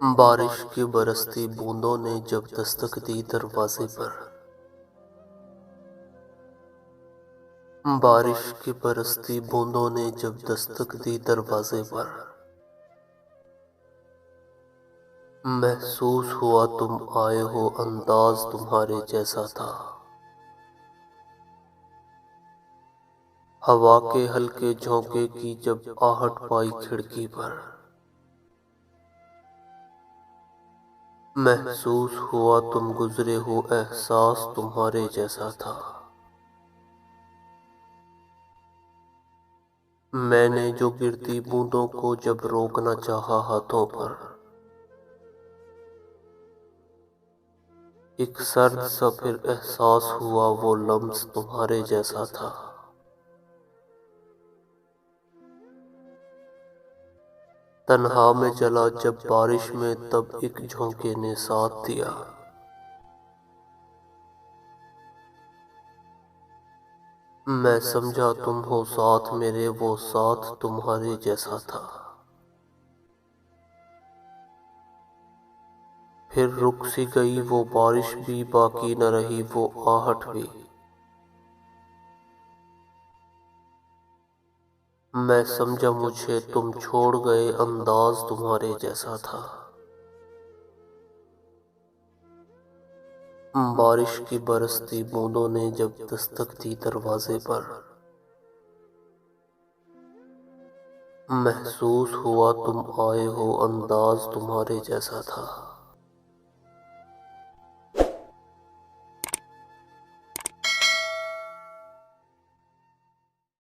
بارش کی برستی بوندوں نے جب دستک دی دروازے پر، بارش کی برستی بوندوں نے جب دستک دی دروازے پر، محسوس ہوا تم آئے ہو انداز تمہارے جیسا تھا، ہوا کے ہلکے جھونکے کی جب آہٹ پائی کھڑکی پر، محسوس ہوا تم گزرے ہو احساس تمہارے جیسا تھا، میں نے جو گرتی بوندوں کو جب روکنا چاہا ہاتھوں پر، ایک سرد سا پھر احساس ہوا وہ لمس تمہارے جیسا تھا، تنہا میں چلا جب بارش میں تب ایک جھونکے نے ساتھ دیا، میں سمجھا تم ہو ساتھ میرے وہ ساتھ تمہارے جیسا تھا، پھر رک سی گئی وہ بارش بھی باقی نہ رہی وہ آہٹ بھی، میں سمجھا مجھے تم چھوڑ گئے انداز تمہارے جیسا تھا، بارش کی برستی بوندوں نے جب دستک دی دروازے پر، محسوس ہوا تم آئے ہو انداز تمہارے جیسا تھا۔